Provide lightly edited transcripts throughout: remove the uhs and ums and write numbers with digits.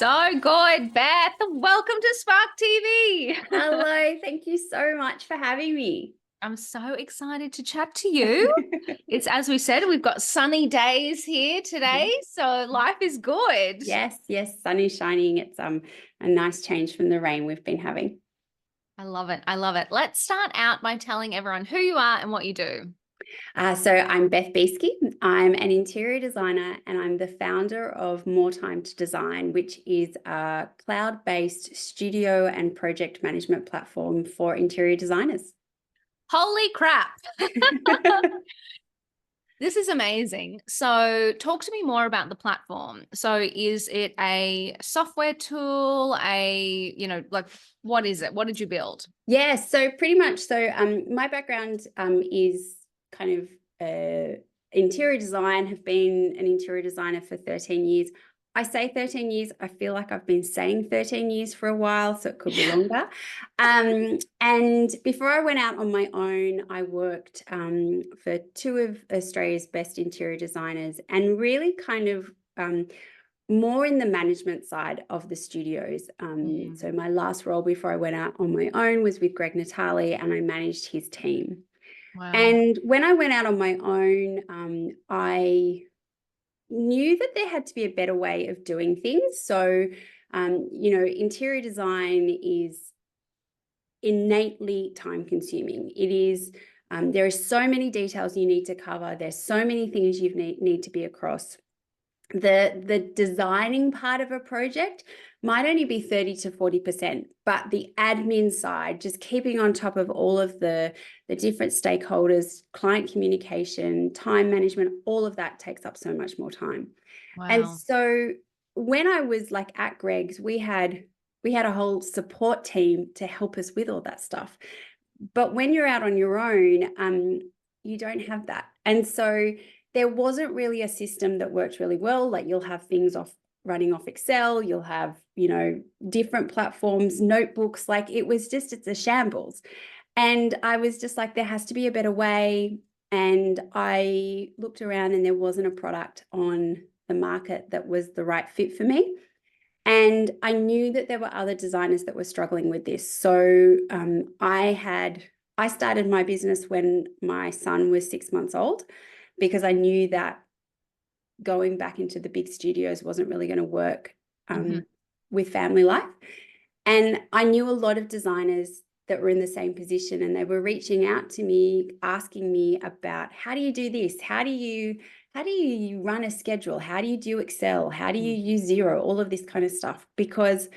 So good, Beth. Welcome to Spark TV. Hello, thank you so much for having me. I'm so excited to chat to you. It's, as we said, we've got sunny days here today, so life is good. Yes, sun is shining. It's a nice change from the rain we've been having. I love it. I love it. Let's start out by telling everyone who you are and what you do. So I'm Beth Bieske. I'm an interior designer and I'm the founder of More Time to Design, which is a cloud-based studio and project management platform for interior designers. Holy crap. This is amazing. So talk to me more about the platform. So is it a software tool, like what is it? What did you build? Yeah, so pretty much. So my background is kind of interior design. Have been an interior designer for 13 years. I say 13 years. I feel like I've been saying 13 years for a while, so it could be longer. And before I went out on my own, I worked for two of Australia's best interior designers and really kind of more in the management side of the studios. So my last role before I went out on my own was with Greg Natali, and I managed his team. Wow. And when I went out on my own, I knew that there had to be a better way of doing things. So, interior design is innately time consuming. It is, there are so many details you need to cover. There's so many things you need to be across. The designing part of a project might only be 30 to 40%, but the admin side, just keeping on top of all of the different stakeholders, client communication, time management, all of that takes up so much more time. Wow. And so when I was like at Greg's, we had a whole support team to help us with all that stuff. But when you're out on your own, you don't have that. And so there wasn't really a system that worked really well. Like you'll have things running off Excel, you'll have, different platforms, notebooks, like it's a shambles. And I was just like, there has to be a better way. And I looked around and there wasn't a product on the market that was the right fit for me. And I knew that there were other designers that were struggling with this. So I started my business when my son was 6 months old, because I knew that going back into the big studios wasn't really going to work with family life. And I knew a lot of designers that were in the same position, and they were reaching out to me, asking me about, how do you do this? How do you run a schedule? How do you do Excel? How do you use Xero? All of this kind of stuff. Because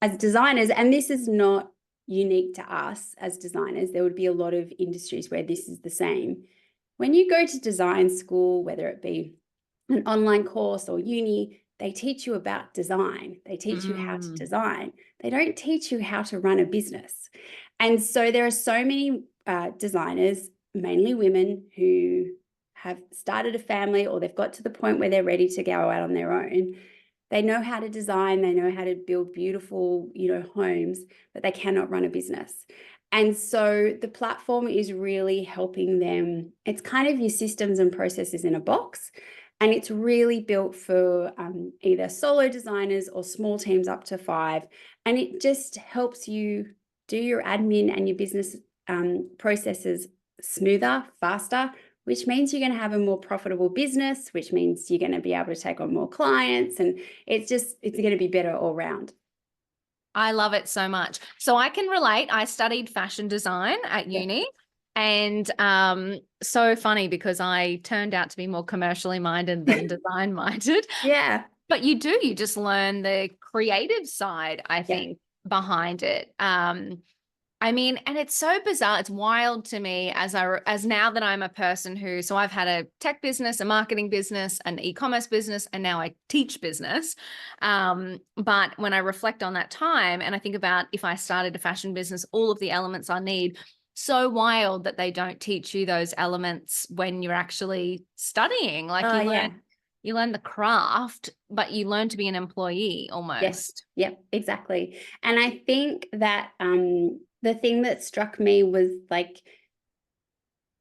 as designers, and this is not unique to us as designers, there would be a lot of industries where this is the same. When you go to design school, whether it be an online course or uni, they teach you about design. They teach you how to design. They don't teach you how to run a business. And so there are so many designers, mainly women, who have started a family or they've got to the point where they're ready to go out on their own. They know how to design, they know how to build beautiful, homes, but they cannot run a business. And so the platform is really helping them. It's kind of your systems and processes in a box. And it's really built for either solo designers or small teams up to 5. And it just helps you do your admin and your business processes smoother, faster, which means you're going to have a more profitable business, which means you're going to be able to take on more clients. And it's going to be better all around. I love it so much. So I can relate. I studied fashion design at uni. And so funny because I turned out to be more commercially minded than design minded. Yeah. But you just learn the creative side, I think, behind it. And it's so bizarre. It's wild to me as now that I'm a person so I've had a tech business, a marketing business, an e-commerce business, and now I teach business. But when I reflect on that time and I think about if I started a fashion business, all of the elements I need, so wild that they don't teach you those elements when you're actually studying. Like you learn the craft, but you learn to be an employee almost. Yes. Yep, exactly. And I think that the thing that struck me was like,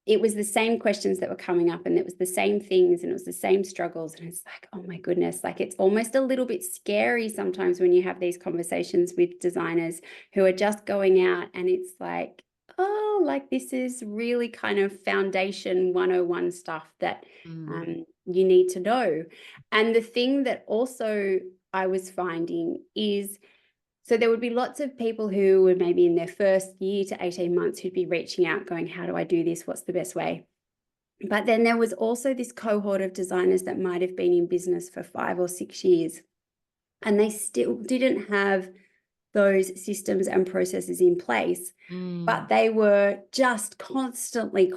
it was the same questions that were coming up, and it was the same things, and it was the same struggles. And it's like, oh my goodness, like it's almost a little bit scary sometimes when you have these conversations with designers who are just going out, and it's like, oh, like this is really kind of foundation 101 stuff that you need to know. And the thing that also I was finding is, so there would be lots of people who were maybe in their first year to 18 months who'd be reaching out going, how do I do this? What's the best way? But then there was also this cohort of designers that might have been in business for 5 or 6 years, and they still didn't have those systems and processes in place, but they were just constantly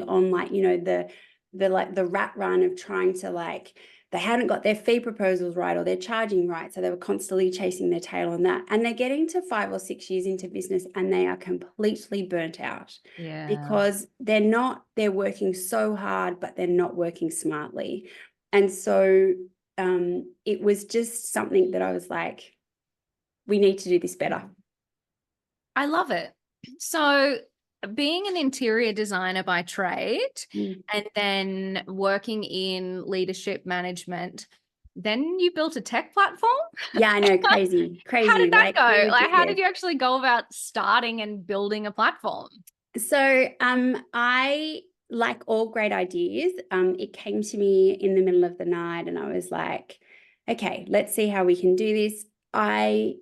on, like, you know, the rat run of trying to, like, they hadn't got their fee proposals right or their charging right, so they were constantly chasing their tail on that, and they're getting to 5 or 6 years into business and they are completely burnt out because they're working so hard, but they're not working smartly. And so it was just something that I was like, we need to do this better. I love it. So being an interior designer by trade and then working in leadership management, then you built a tech platform? Yeah, I know, crazy. How did that Like, go? we Like, how did you actually go about starting and building a platform? So I, like all great ideas, it came to me in the middle of the night, and I was like, okay, let's see how we can do this. I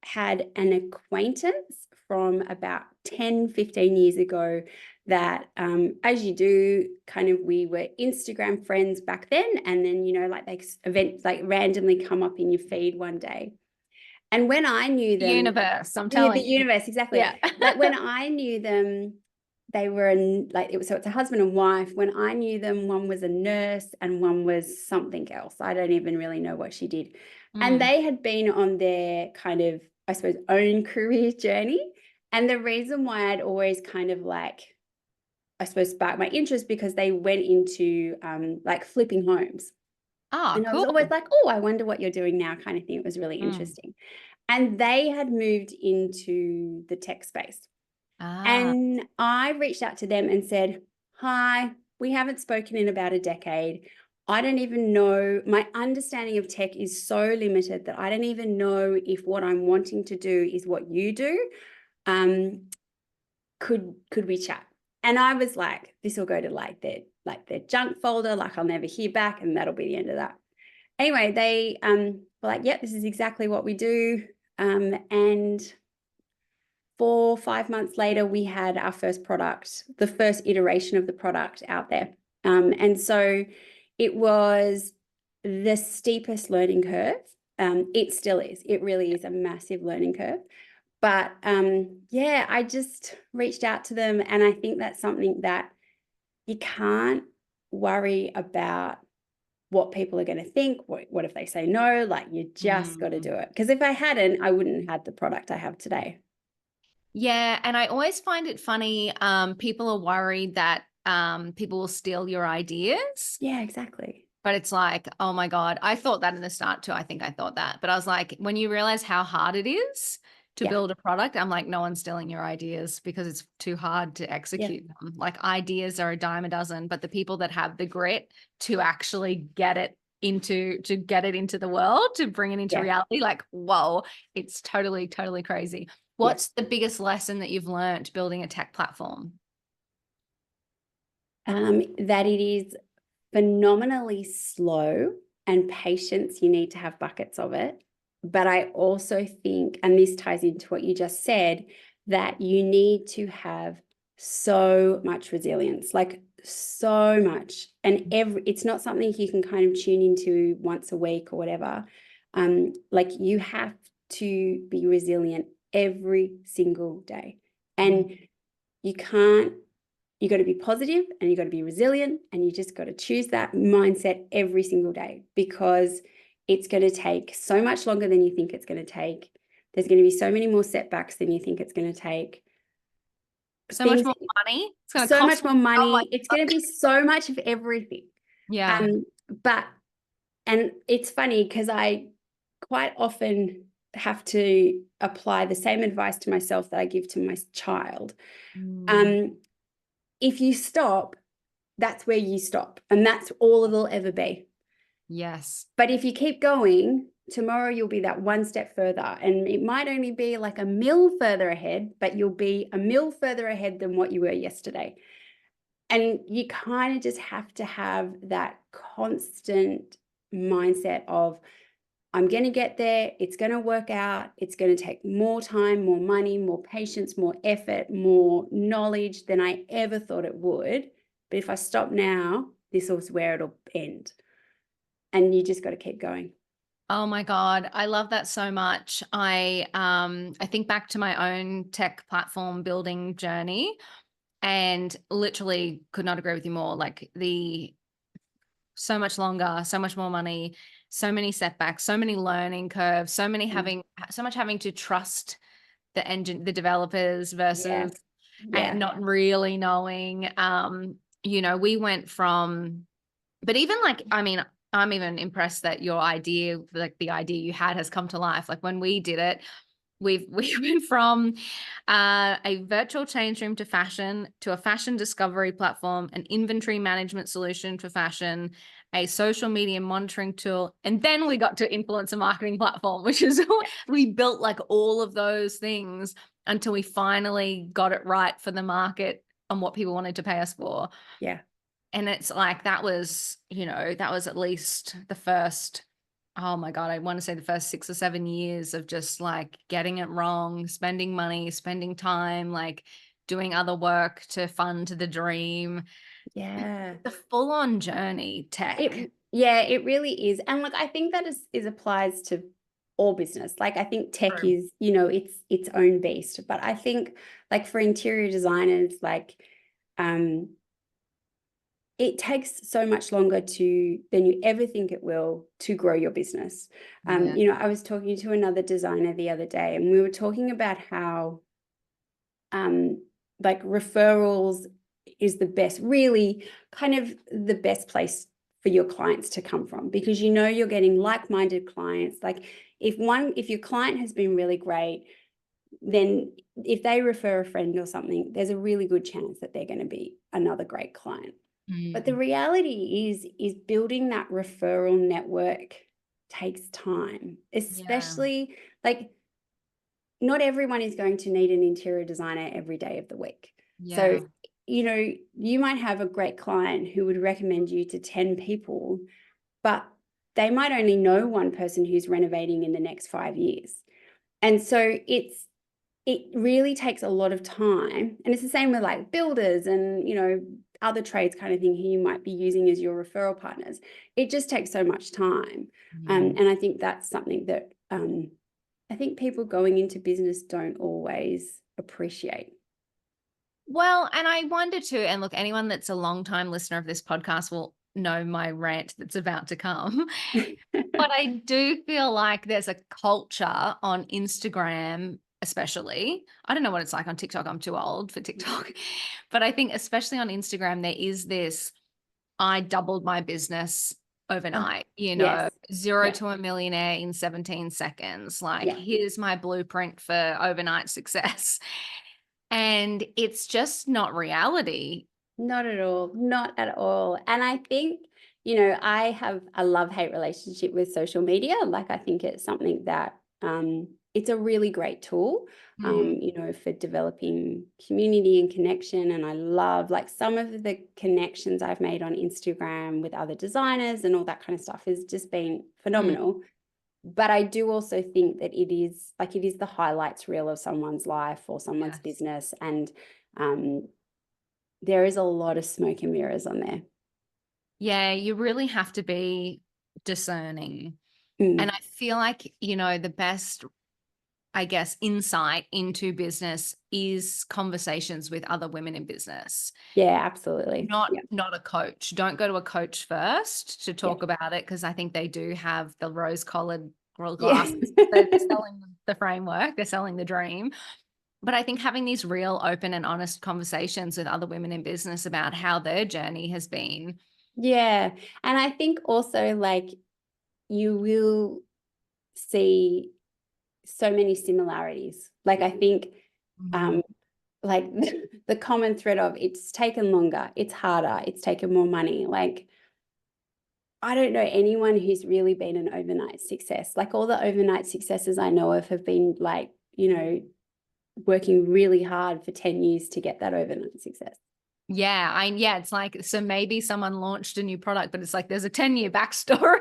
had an acquaintance from about 10-15 years ago that, as you do, kind of, we were Instagram friends back then, and then, you know, like, they events like randomly come up in your feed one day. And when I knew them, Universe, I'm the telling you. universe, exactly. Yeah. Like, when I knew them, they were so it's a husband and wife. When I knew them, one was a nurse and one was something else. I don't even really know what she did. And they had been on their kind of, I suppose, own career journey. And the reason why I'd always kind of, like, I suppose, sparked my interest, because they went into like flipping homes. Oh, And I was cool. always like, oh, I wonder what you're doing now, kind of thing. It was really interesting. And they had moved into the tech space. And I reached out to them and said, hi, we haven't spoken in about a decade. I don't even know, my understanding of tech is so limited that I don't even know if what I'm wanting to do is what you do. Could we chat? And I was like, this will go to their junk folder, like I'll never hear back, and that'll be the end of that. Anyway, they were like, yep, this is exactly what we do. And 4 or 5 months later, we had our first product, the first iteration of the product out there. And so it was the steepest learning curve. It still is. It really is a massive learning curve. But yeah, I just reached out to them, and I think that's something that you can't worry about what people are going to think. What if they say no? Like, you just got to do it. Because if I hadn't, I wouldn't have had the product I have today. Yeah, and I always find it funny. People are worried that people will steal your ideas. Yeah, exactly. But it's like, oh my God, I thought that in the start too. I think I thought that. But I was like, when you realize how hard it is to build a product, I'm like, no one's stealing your ideas because it's too hard to execute them. Like, ideas are a dime a dozen, but the people that have the grit to actually get it into the world, to bring it into reality, like, whoa, it's totally, totally crazy. What's the biggest lesson that you've learned building a tech platform? That it is phenomenally slow, and patience, you need to have buckets of it. But I also think, and this ties into what you just said, that you need to have so much resilience, like so much. And it's not something you can kind of tune into once a week or whatever. Like, you have to be resilient every single day. And you can't, you got to be positive, and you got to be resilient, and you just got to choose that mindset every single day, because it's going to take so much longer than you think it's going to take. There's going to be so many more setbacks than you think it's going to take. So much more money. It's going to so cost much more money. It's going to be so much of everything. Yeah. And it's funny because I quite often have to apply the same advice to myself that I give to my child. if you stop, that's where you stop, and that's all it'll ever be. Yes. But if you keep going, tomorrow you'll be that one step further, and it might only be like a mil further ahead, but you'll be a mil further ahead than what you were yesterday. And you kind of just have to have that constant mindset of, I'm going to get there. It's going to work out. It's going to take more time, more money, more patience, more effort, more knowledge than I ever thought it would. But if I stop now, this is where it'll end. And you just got to keep going. Oh my God, I love that so much. I think back to my own tech platform building journey and literally could not agree with you more. Like the so much longer, so much more money, so many setbacks, so many learning curves, so much having to trust the developers Yes. versus Yeah. and not really knowing. We went from, but even like, I mean, I'm even impressed that your idea, like the idea you had, has come to life. Like when we did it, we went from a virtual change room to a fashion discovery platform, an inventory management solution for fashion, a social media monitoring tool, and then we got to influencer marketing platform, which is we built like all of those things until we finally got it right for the market on what people wanted to pay us for. Yeah. And it's like that was at least the first, oh my God, I want to say the first 6 or 7 years of just like getting it wrong, spending money, spending time, like doing other work to fund the dream. Yeah. The full-on journey, tech. It really is. And look, I think that is applies to all business. Like I think tech True. is, it's its own beast. But I think like for interior designers, like it takes so much longer than you ever think it will to grow your business. Yeah. I was talking to another designer the other day, and we were talking about how like referrals is the best, really kind of the best place for your clients to come from, because you're getting like-minded clients. Like if your client has been really great, then if they refer a friend or something, there's a really good chance that they're going to be another great client. But the reality is building that referral network takes time, Yeah. especially like not everyone is going to need an interior designer every day of the week. So, Yeah. you might have a great client who would recommend you to 10 people, but they might only know one person who's renovating in the next 5 years. And so it really takes a lot of time. And it's the same with like builders and, other trades kind of thing who you might be using as your referral partners. It just takes so much time. Yeah. And I think that's something that I think people going into business don't always appreciate. Well, and I wonder too, and look, anyone that's a long time listener of this podcast will know my rant that's about to come. But I do feel like there's a culture on Instagram, especially. I don't know what it's like on TikTok. I'm too old for TikTok. But I think especially on Instagram, there is this, I doubled my business Oh, overnight, yes. zero Yeah. to a millionaire in 17 seconds. Like, Yeah. here's my blueprint for overnight success. And it's just not reality. Not at all. Not at all. And I think, I have a love-hate relationship with social media. Like I think it's something that it's a really great tool, Mm, for developing community and connection. And I love like some of the connections I've made on Instagram with other designers and all that kind of stuff has just been mm, phenomenal. But I do also think that it is the highlights reel of someone's life or someone's yes. business. And there is a lot of smoke and mirrors on there. Yeah, you really have to be discerning. And Mm. I feel like, the best, I guess, insight into business is conversations with other women in business. Yeah, absolutely. Not Yeah. not a coach. Don't go to a coach first to Yeah. talk about it, because I think they do have the rose-colored Yeah. glasses. They're selling the framework, they're selling the dream. But I think having these real, open, and honest conversations with other women in business about how their journey has been. Yeah. And I think also like you will see so many similarities. Like I think Mhm. like the common thread of it's taken longer, it's harder, it's taken more money. Like, I don't know anyone who's really been an overnight success. Like all the overnight successes I know of have been like, working really hard for 10 years to get that overnight success. Yeah, it's like, so maybe someone launched a new product, but it's like there's a 10-year backstory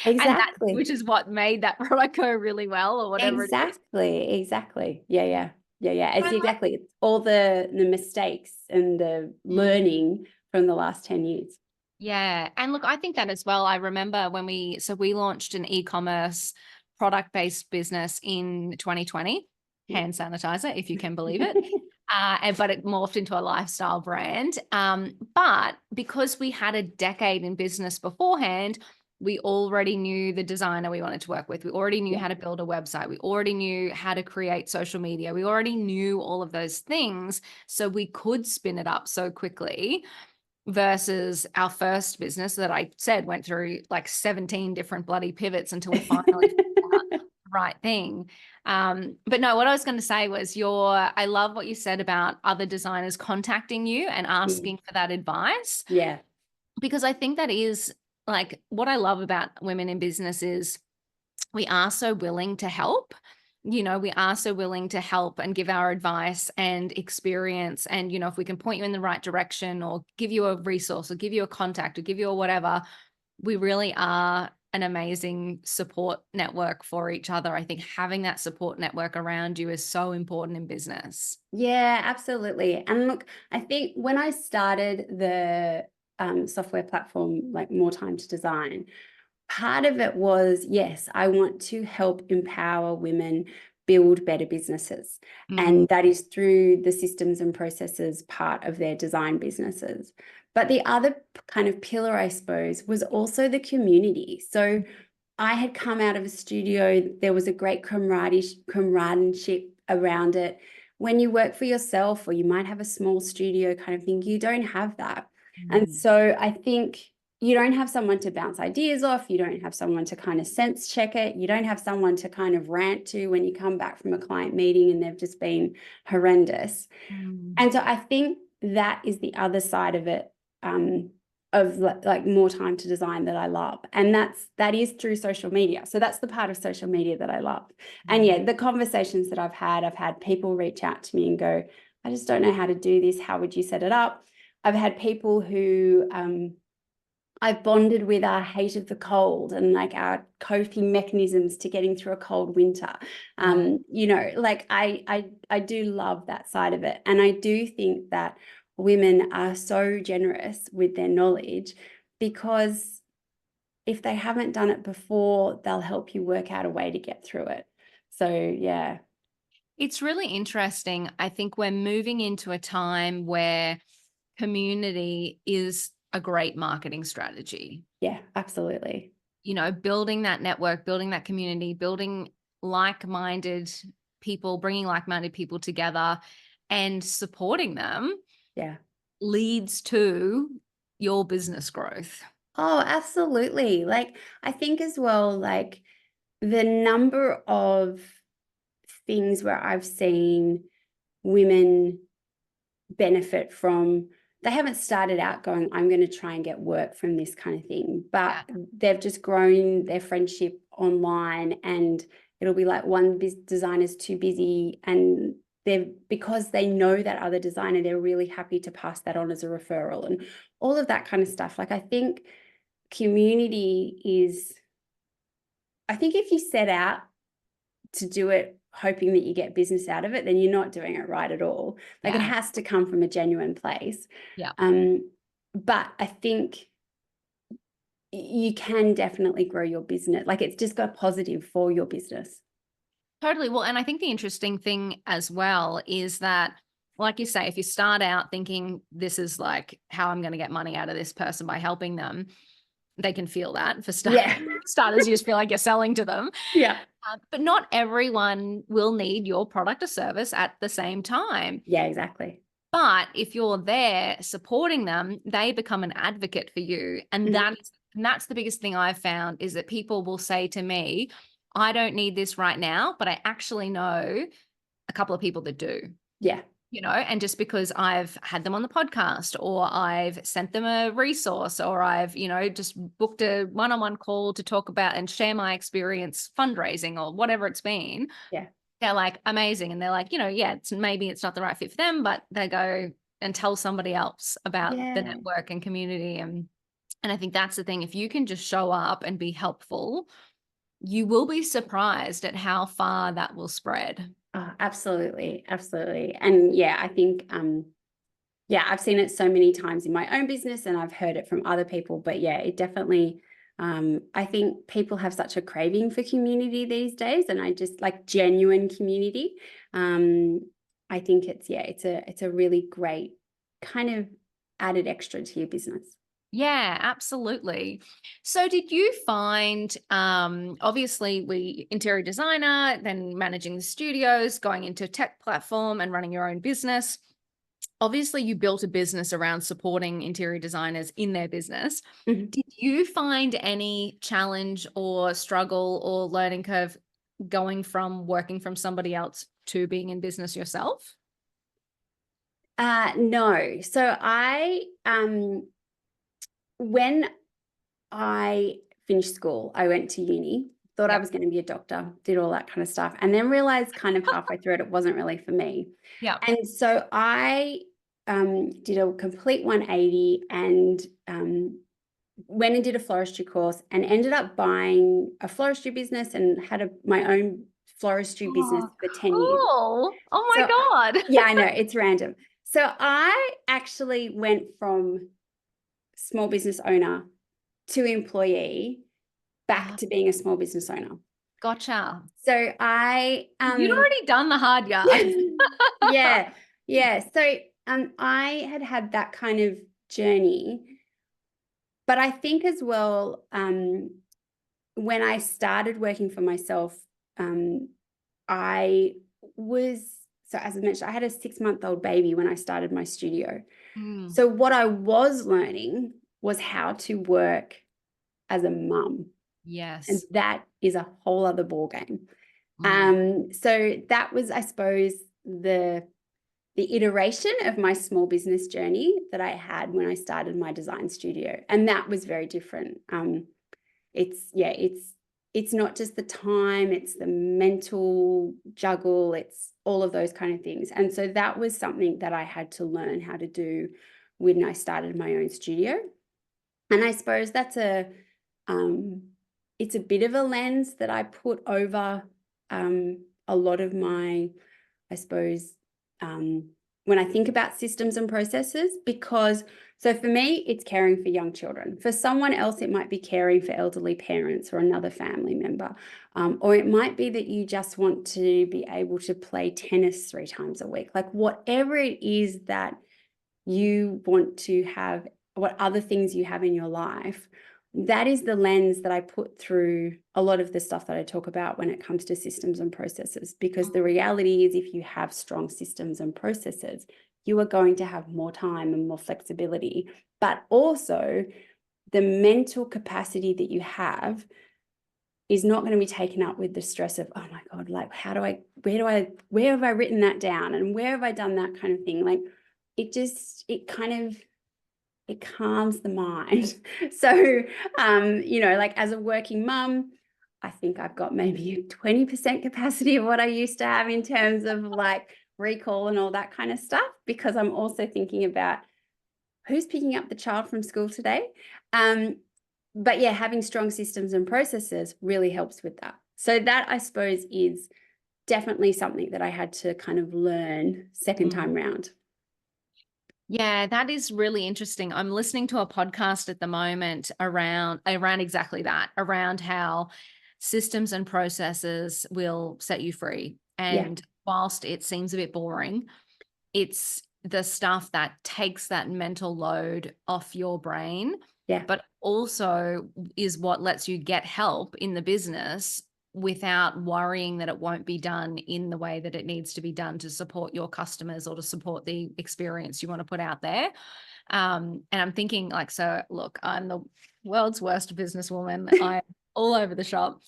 and that, Exactly. which is what made that product go really well or whatever it is. Exactly. Yeah. But It's exactly. It's all the mistakes and the learning from the last 10 years. Yeah. And look, I think that as well. I remember when we launched an e-commerce product-based business in 2020, hand sanitizer, if you can believe it. But it morphed into a lifestyle brand. But because we had a decade in business beforehand, we already knew the designer we wanted to work with. We already knew how to build a website. We already knew how to create social media. We already knew all of those things. So we could spin it up so quickly versus our first business that I said went through like 17 different bloody pivots until we finally figured out the right thing. But no, what I was going to say was I love what you said about other designers contacting you and asking for that advice, Yeah. because I think that is like what I love about women in business is we are so willing to help. We are so willing to help and give our advice and experience. And, if we can point you in the right direction or give you a resource or give you a contact or give you a whatever, we really are an amazing support network for each other. I think having that support network around you is so important in business. Yeah, absolutely. And look, I think when I started the software platform, like More Time to Design, part of it was, yes, I want to help empower women build better businesses. And that is through the systems and processes part of their design businesses. But the other kind of pillar, I suppose, was also the community. So I had come out of a studio, there was a great comradeship around it. When you work for yourself or you might have a small studio kind of thing, you don't have that. And so I think you don't have someone to bounce ideas off. You don't have someone to kind of sense check it. You don't have someone to kind of rant to when you come back from a client meeting and they've just been horrendous. And so I think that is the other side of it, of like More Time to Design that I love. And that is through social media. So that's the part of social media that I love. And yeah, the conversations that I've had people reach out to me and go, I just don't know how to do this. How would you set it up? I've had people who I've bonded with our hate of the cold and like our coping mechanisms to getting through a cold winter. Like I do love that side of it. And I do think that women are so generous with their knowledge, because if they haven't done it before, they'll help you work out a way to get through it. So yeah. It's really interesting. I think we're moving into a time where community is a great marketing strategy. Yeah, absolutely. Building that network, building that community, building like-minded people, bringing like-minded people together and supporting them leads to your business growth. Oh, absolutely. Like, I think as well, like the number of things where I've seen women benefit from, they haven't started out going, I'm going to try and get work from this kind of thing, but they've just grown their friendship online, and it'll be like one designer's too busy, and because they know that other designer, they're really happy to pass that on as a referral and all of that kind of stuff. Like, I think community is, I think if you set out to do it hoping that you get business out of it, then you're not doing it right at all. Like, it has to come from a genuine place. But I think you can definitely grow your business. Like, it's just got positive for your business. Totally. Well, and I think the interesting thing as well is that, like you say, if you start out thinking this is like how I'm going to get money out of this person by helping them, they can feel that for starters. You just feel like you're selling to them. But not everyone will need your product or service at the same time. Yeah, exactly. But if you're there supporting them, they become an advocate for you. And that's the biggest thing I've found, is that people will say to me, I don't need this right now, but I actually know a couple of people that do. and just because I've had them on the podcast, or I've sent them a resource, or I've, just booked a one-on-one call to talk about and share my experience fundraising or whatever it's been. Yeah. They're like, amazing. And they're like, yeah, maybe it's not the right fit for them, but they go and tell somebody else about the Yeah. network and community. And I think that's the thing. If you can just show up and be helpful, you will be surprised at how far that will spread. Oh, absolutely. Absolutely. And yeah, I think, yeah, I've seen it so many times in my own business, and I've heard it from other people, but yeah, it definitely, I think people have such a craving for community these days, and I just like genuine community. I think it's a really great kind of added extra to your business. Yeah, absolutely. So did you find, obviously we interior designer, then managing the studios, going into tech platform and running your own business. Obviously you built a business around supporting interior designers in their business. Mhm. Did you find any challenge or struggle or learning curve going from working from somebody else to being in business yourself? No. So when I finished school, I went to uni, thought I Yep. was going to be a doctor, did all that kind of stuff, and then realized kind of halfway through it wasn't really for me. Yep. And so I did a complete 180 and went and did a floristry course and ended up buying a floristry business and had my own floristry business Oh, for 10 years. cool. Oh So, my God. yeah, I know, it's random. So I actually went from small business owner to employee back Oh, to being a small business owner. gotcha. So I You'd already done the hard yards. yeah, yeah. So I had that kind of journey, but I think as well, when I started working for myself, um, I was so as I mentioned, I had a 6-month-old baby when I started my studio. Mm, So what I was learning was how to work as a mum. And yes. that is a whole other ball game. Mm, So that was, I suppose, the iteration of my small business journey that I had when I started my design studio. And that was very different. It's not just the time, it's the mental juggle, it's all of those kind of things. And so that was something that I had to learn how to do when I started my own studio. And I suppose um, it's a bit of a lens that I put over a lot of my, I suppose, when I think about systems and processes, because so for me, it's caring for young children. For someone else, it might be caring for elderly parents or another family member. Or it might be that you just want to be able to play tennis 3 times a week. Like whatever it is that you want to have, what other things you have in your life, that is the lens that I put through a lot of the stuff that I talk about when it comes to systems and processes. Because the reality is, if you have strong systems and processes, you are going to have more time and more flexibility, but also the mental capacity that you have is not going to be taken up with the stress of, oh my God, like, where have I written that down? And where have I done that kind of thing? Like, it calms the mind. So, like as a working mum, I think I've got maybe a 20% capacity of what I used to have in terms of like recall and all that kind of stuff, because I'm also thinking about who's picking up the child from school today. But yeah, having strong systems and processes really helps with that. So that, I suppose, is definitely something that I had to kind of learn second mm. time round. Yeah, that is really interesting. I'm listening to a podcast at the moment around exactly that, around how systems and processes will set you free. Yeah, And whilst it seems a bit boring, it's the stuff that takes that mental load off your brain, yeah, but also is what lets you get help in the business without worrying that it won't be done in the way that it needs to be done to support your customers or to support the experience you want to put out there. And I'm thinking like, so look, I'm the world's worst businesswoman. I'm all over the shop,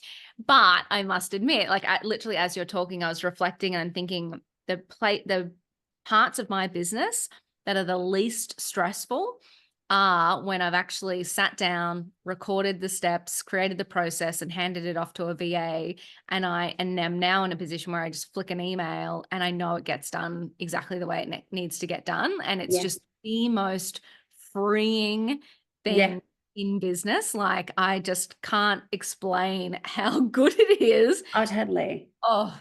but I must admit, like, literally as you're talking, I was reflecting and I'm thinking the parts of my business that are the least stressful are when I've actually sat down, recorded the steps, created the process, and handed it off to a VA. And am now in a position where I just flick an email and I know it gets done exactly the way it needs to get done. And it's just the most freeing thing in business. Like, I just can't explain how good it is. Oh, totally. Oh,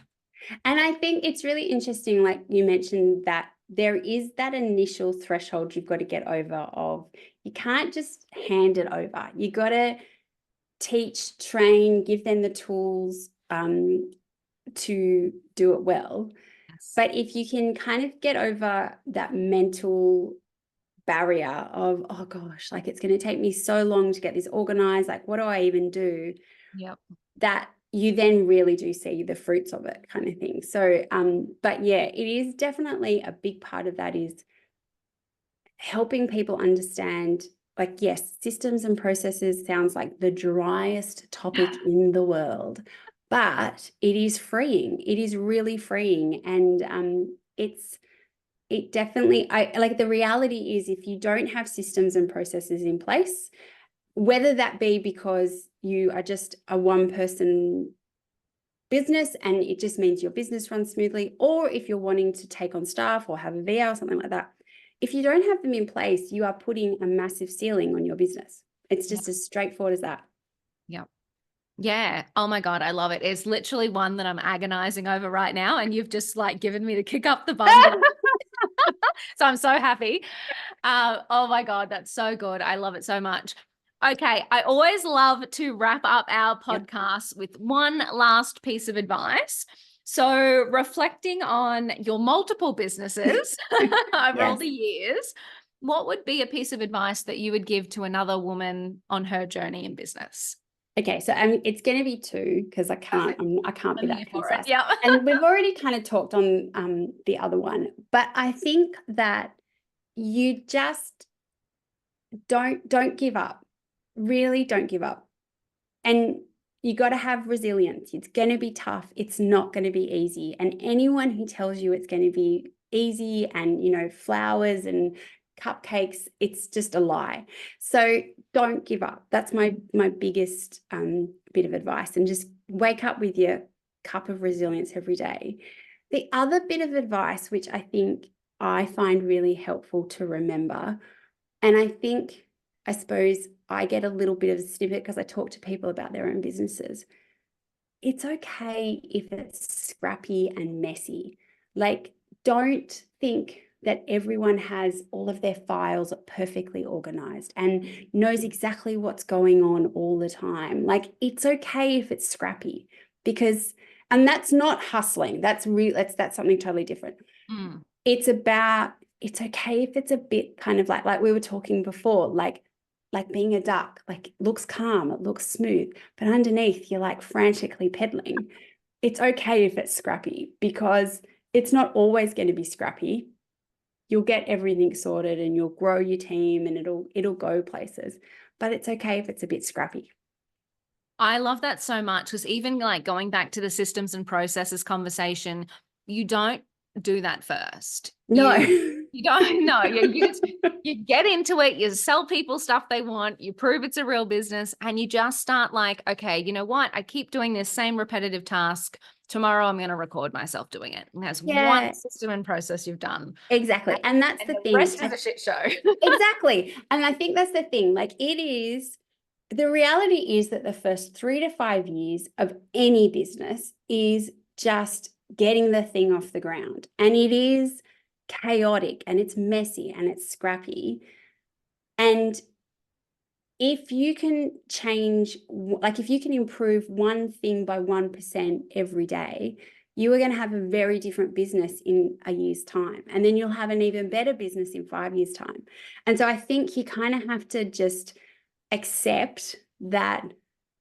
and I think it's really interesting, like you mentioned, that there is that initial threshold you've got to get over of, you can't just hand it over. You got to teach, train, give them the tools to do it well. yes. But if you can kind of get over that mental barrier of, oh gosh, like it's going to take me so long to get this organized, like what do I even do? Yep. That you then really do see the fruits of it, kind of thing. So but yeah, it is definitely a big part of that is helping people understand, like, yes, systems and processes sounds like the driest topic in the world, but it is freeing. It is really freeing. And it definitely, I like, the reality is, if you don't have systems and processes in place, whether that be because you are just a one person business and it just means your business runs smoothly, or if you're wanting to take on staff or have a VA or something like that, if you don't have them in place, you are putting a massive ceiling on your business. It's just as straightforward as that. Yep. Yeah. Oh my God. I love it. It's literally one that I'm agonizing over right now. And you've just like given me the kick up the bum. So I'm so happy. Oh my God. That's so good. I love it so much. Okay. I always love to wrap up our podcast with one last piece of advice. So, reflecting on your multiple businesses over all the years, what would be a piece of advice that you would give to another woman on her journey in business? Okay, so it's going to be two, because I can't be that concise. Yeah. And we've already kind of talked on the other one, but I think that you just don't give up. Really don't give up. And you got to have resilience. It's going to be tough. It's not going to be easy. And anyone who tells you it's going to be easy and, flowers and cupcakes, it's just a lie. So don't give up. That's my biggest bit of advice. And just wake up with your cup of resilience every day. The other bit of advice, which I think I find really helpful to remember, and I suppose I get a little bit of a snippet because I talk to people about their own businesses. It's okay if it's scrappy and messy. Like, don't think that everyone has all of their files perfectly organized and knows exactly what's going on all the time. Like, it's okay if it's scrappy, and that's not hustling. That's something totally different. It's okay if it's a bit kind of like we were talking before, like being a duck, like, it looks calm, it looks smooth, but underneath you're like frantically pedaling. It's okay if it's scrappy, because it's not always going to be scrappy. You'll get everything sorted and you'll grow your team and it'll go places, but it's okay if it's a bit scrappy. I love that so much, because even like going back to the systems and processes conversation, you don't do that first. No. You don't know. You get into it, you sell people stuff they want, you prove it's a real business, and you just start like, okay, you know what? I keep doing this same repetitive task. Tomorrow I'm going to record myself doing it. And that's one system and process you've done. Exactly. And that's the thing. The rest is a shit show. Exactly. And I think that's the thing. Like, the reality is that the first 3 to 5 years of any business is just getting the thing off the ground. And it is chaotic and it's messy and it's scrappy. And if you can if you can improve one thing by 1% every day, you are going to have a very different business in a year's time. And then you'll have an even better business in 5 years' time. And so I think you kind of have to just accept that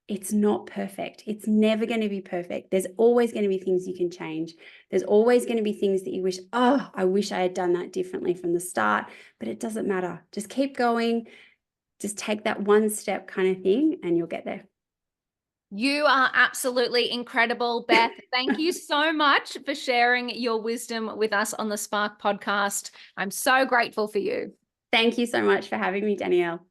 it's not perfect. It's never going to be perfect. There's always going to be things you can change. There's always going to be things that you wish, I wish I had done that differently from the start, but it doesn't matter. Just keep going. Just take that one step kind of thing and you'll get there. You are absolutely incredible, Beth. Thank you so much for sharing your wisdom with us on the Spark podcast. I'm so grateful for you. Thank you so much for having me, Danielle.